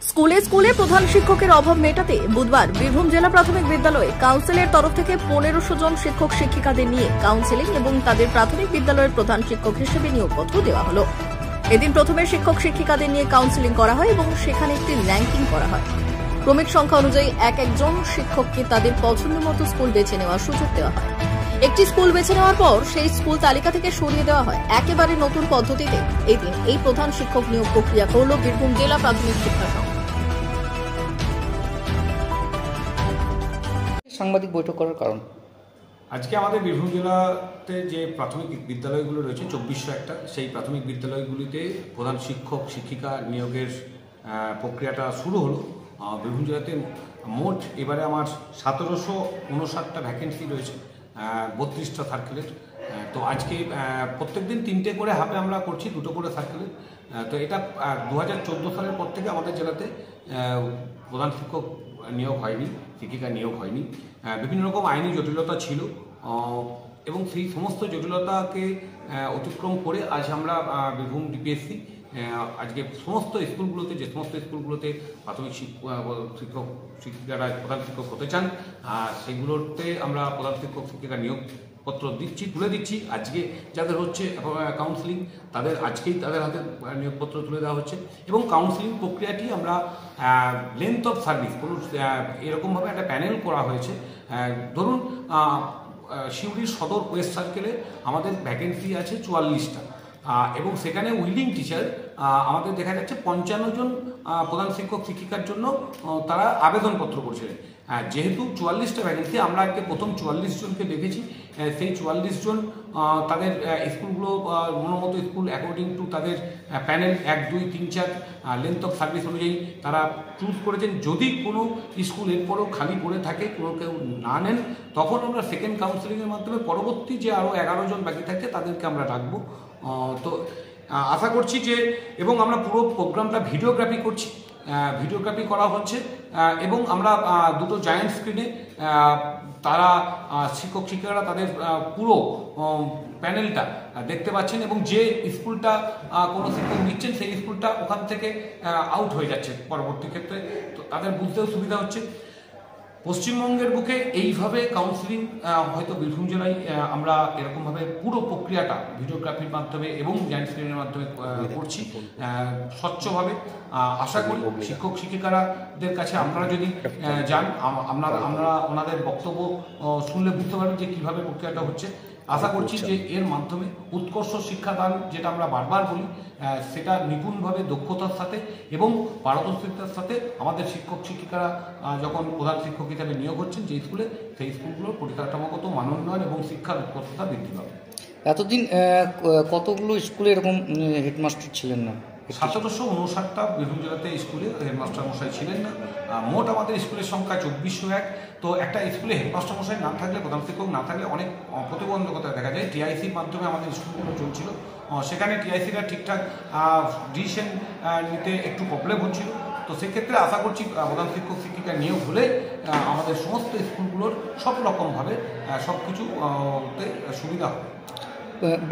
স্কুলে স্কুলে প্রধান শিক্ষকের অভাব মেটাতে বুধবার বীরভূম জেলা প্রাথমিক বিদ্যালয়ে কাউন্সিলের তরফ থেকে 1500 জন শিক্ষক শিক্ষিকাদের নিয়ে কাউন্সিলিং এবং তাদের প্রাথমিক বিদ্যালয়ের প্রধান শিক্ষক হিসেবে নিয়োগপত্র দেওয়া হলো। এদিন প্রথমে শিক্ষক শিক্ষিকাদের নিয়ে কাউন্সিলিং করা হয় এবং সেখানে একটি র্যাঙ্কিং করা হয়। ক্রমিক সংখ্যা অনুযায়ী এক একজন শিক্ষককে তাদের পছন্দ মতো স্কুল বেছে নেওয়ার সুযোগ দেওয়া হয়। একটি স্কুল বেছে নেওয়ার পর সেই স্কুল তালিকা থেকে সরিয়ে দেওয়া হয়। একেবারে নতুন পদ্ধতিতে এদিন এই প্রধান শিক্ষক নিয়োগ প্রক্রিয়া করল বীরভূম জেলা প্রাথমিক শিক্ষা সংঘ। সাংবাদিক বৈঠক করার কারণ, আজকে আমাদের বীরভূম জেলাতে যে প্রাথমিক বিদ্যালয়গুলো রয়েছে 2401টা, সেই প্রাথমিক বিদ্যালয়গুলিতে প্রধান শিক্ষক শিক্ষিকা নিয়োগের প্রক্রিয়াটা শুরু হলো। বীরভূম জেলাতে মোট এবারে আমার 1759টা ভ্যাকেন্সি রয়েছে 32টা সার্কেলের। তো আজকে প্রত্যেক দিন 3টে করে হাফে আমরা করছি, 2টো করে সার্কেলের। তো এটা 2014 সালের পর থেকে আমাদের জেলাতে প্রধান শিক্ষক নিয়োগ হয়নি, শিক্ষিকা নিয়োগ হয়নি। বিভিন্ন রকম আইনি জটিলতা ছিল এবং সেই সমস্ত জটিলতাকে অতিক্রম করে আজ আমরা বীরভূম ডিপিএসসি আজকে সমস্ত স্কুলগুলোতে, যে সমস্ত স্কুলগুলোতে প্রাথমিক শিক্ষক শিক্ষিকারা প্রধান শিক্ষক হতে চান সেগুলোতে আমরা প্রধান শিক্ষক শিক্ষিকা নিয়োগপত্র তুলে দিচ্ছি। আজকে যাদের হচ্ছে কাউন্সিলিং তাদের আজকেই তাদের হাতে নিয়োগপত্র তুলে দেওয়া হচ্ছে এবং কাউন্সিলিং প্রক্রিয়াটি আমরা লেন্থ অফ সার্ভিস কোনো এরকমভাবে একটা প্যানেল করা হয়েছে। ধরুন সিউড়ির সদর ওয়েস্ট সার্কেলে আমাদের ভ্যাকেন্সি আছে 44টা এবং সেখানে উইলিং টিচার আমাদের দেখা যাচ্ছে 55 জন প্রধান শিক্ষক শিক্ষিকার জন্য তারা আবেদনপত্র করছিলেন। যেহেতু 44টা ভ্যাকেন্সি, আমরা আজকে প্রথম 44 জনকে দেখেছি। সেই 44 জন তাদের স্কুলগুলো মনোমতো স্কুল অ্যাকর্ডিং টু তাদের প্যানেল 1, 2, 3, 4 লেন্থ অফ সার্ভিস অনুযায়ী তারা চুজ করেছেন। যদি কোনো স্কুল এরপরও খালি পড়ে থাকে, কোনো কেউ না নেন, তখন আমরা সেকেন্ড কাউন্সিলিংয়ের মাধ্যমে পরবর্তী যে আরও 11 জন বাকি থাকে তাদেরকে আমরা রাখবো। তো আশা করছি যে, এবং আমরা পুরো প্রোগ্রামটা ভিডিওগ্রাফি করছি, ভিডিওগ্রাফি করা হচ্ছে এবং আমরা 2টো জায়ান্ট স্ক্রিনে তারা শিক্ষক শিক্ষিকারা তাদের পুরো প্যানেলটা দেখতে পাচ্ছেন এবং যে স্কুলটা কোনো শিক্ষক নিচ্ছেন সেই স্কুলটা ওখান থেকে আউট হয়ে যাচ্ছে পরবর্তী ক্ষেত্রে। তো তাদের বুঝতেও সুবিধা হচ্ছে। পশ্চিমবঙ্গের বুকে এইভাবে কাউন্সিলিং হয়তো বীরভূম জেলায় আমরা এরকমভাবে পুরো প্রক্রিয়াটা ভিডিওগ্রাফির মাধ্যমে এবং জায়ান্ট স্ক্রিনের মাধ্যমে করছি স্বচ্ছভাবে। আশা করি শিক্ষক শিক্ষিকারাদের কাছে আপনারা যদি যান, আমরা ওনাদের বক্তব্য শুনলে বুঝতে পারবেন যে কীভাবে প্রক্রিয়াটা হচ্ছে। আশা করছি যে এর মাধ্যমে উৎকর্ষ শিক্ষাদান, যেটা আমরা বারবার বলি, সেটা নিপুণভাবে দক্ষতার সাথে এবং পারদর্শিতার সাথে আমাদের শিক্ষক শিক্ষিকারা যখন প্রধান শিক্ষক হিসাবে নিয়োগ হচ্ছেন যে স্কুলে, সেই স্কুলগুলোর পরিকাঠামোগত মানোন্নয়ন এবং শিক্ষার উৎকর্ষতা বৃদ্ধি পাবে। এতদিন কতগুলো স্কুলে এরকম হেডমাস্টার ছিলেন না? 1759টা বীরভূম জেলাতে স্কুলে হেডমাস্টার মশাই ছিলেন না। মোট আমাদের স্কুলের সংখ্যা 2401। তো একটা স্কুলে হেডমাস্টার মশাই না থাকলে, প্রধান শিক্ষক না থাকলে অনেক প্রতিবন্ধকতা দেখা যায়। টিআইসির মাধ্যমে আমাদের স্কুলগুলো চলছিল, সেখানে টিআইসিরা ঠিকঠাক ডিসিশন নিতে একটু প্রবলেম হচ্ছিল। তো সেক্ষেত্রে আশা করছি প্রধান শিক্ষক শিক্ষিকা নিয়োগ হলে আমাদের সমস্ত স্কুলগুলোর সব রকমভাবে সব কিছুতে সুবিধা হবে।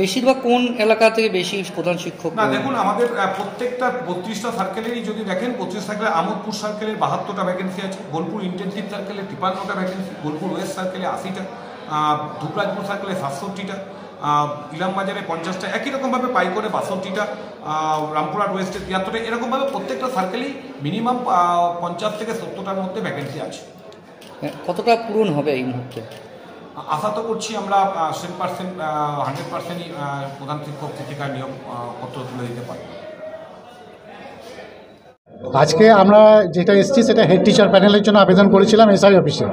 বেশিরভাগ কোন এলাকা থেকে বেশি প্রধান শিক্ষক? না, দেখুন আমাদের প্রত্যেকটা 32টা সার্কেলেরই যদি দেখেন, 25 সার্কেলে আমোদপুর সার্কেলের 72টা ভ্যাকেন্সি আছে, বোলপুর ইন্টেনসিভ সার্কেলে 53টা ভ্যাকেন্সি, বোলপুর ওয়েস্ট সার্কেলে 80টা, ধুপরাজপুর সার্কেলে 67টা, ইলামবাজারে 50টা, একই রকমভাবে পাইকরে 62টা, রামপুরহাট ওয়েস্টে 73টা, এরকমভাবে প্রত্যেকটা সার্কেলেই মিনিমাম 50 থেকে 70টার মধ্যে ভ্যাকেন্সি আছে। কতটা পূরণ হবে এই মুহূর্তে? আশা তো করছি আমরা 100%ই প্রধান শিক্ষক শিক্ষিকার নিয়োগ পত্র তুলে দিতে পারি। আজকে আমরা যেটা এসেছি সেটা হেড টিচার প্যানেলের জন্য আবেদন করেছিলাম এসআই অফিসে।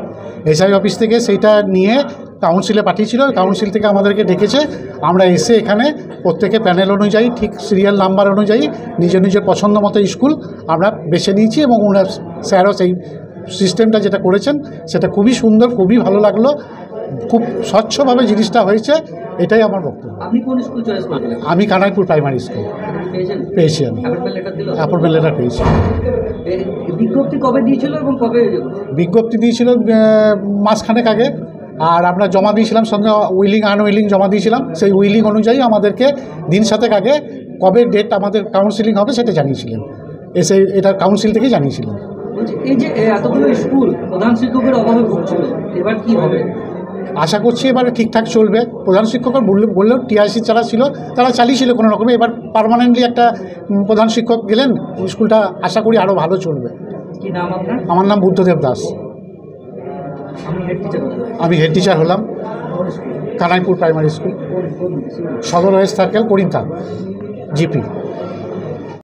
এসআই অফিস থেকে সেইটা নিয়ে কাউন্সিলে পাঠিয়েছিল, কাউন্সিল থেকে আমাদেরকে ডেকেছে। আমরা এসে এখানে প্রত্যেকে প্যানেল অনুযায়ী ঠিক সিরিয়াল নাম্বার অনুযায়ী নিজের নিজের পছন্দ মতো স্কুল আমরা বেছে নিয়েছি এবং ওনার স্যারও সেই সিস্টেমটা যেটা করেছেন সেটা খুবই সুন্দর, খুবই ভালো লাগলো, খুব স্বচ্ছভাবে জিনিসটা হয়েছে, এটাই আমার বক্তব্য। আপনি কোন স্কুল চয়েস করলেন? আমি কানাইপুর প্রাইমারি স্কুল পেয়েছি। আমি অ্যাপয়েন্টমেন্ট লেটার পেয়েছি। বিজ্ঞপ্তি কবে দিয়েছিল এবং কবে? বিজ্ঞপ্তি দিয়েছিল মাসখানেক আগে, আর আমরা জমা দিয়েছিলাম সঙ্গে উইলিং আনউইলিং জমা দিয়েছিলাম। সেই উইলিং অনুযায়ী আমাদেরকে দিন সাতেক আগে কবে ডেট আমাদের কাউন্সিলিং হবে সেটা জানিয়েছিলেন। এসে এটা কাউন্সিল থেকে জানিয়েছিলেন। এই যে এতগুলো স্কুল প্রধান শিক্ষকের অভাবে ভুগছিল, এবার কি হবে? আশা করছি এবার ঠিকঠাক চলবে। প্রধান শিক্ষকের বললেও টিআইসি যারা ছিল তারা চালিয়েছিল কোনো রকমে, এবার পার্মানেন্টলি একটা প্রধান শিক্ষক গেলেন, স্কুলটা আশা করি আরও ভালো চলবে। কি নাম আপনার? আমার নাম বুদ্ধদেব দাস। আমি হেড টিচার হলাম কানাইপুর প্রাইমারি স্কুল, সদর ওয়েস্ট সার্কেল, করিমথা, জিপি।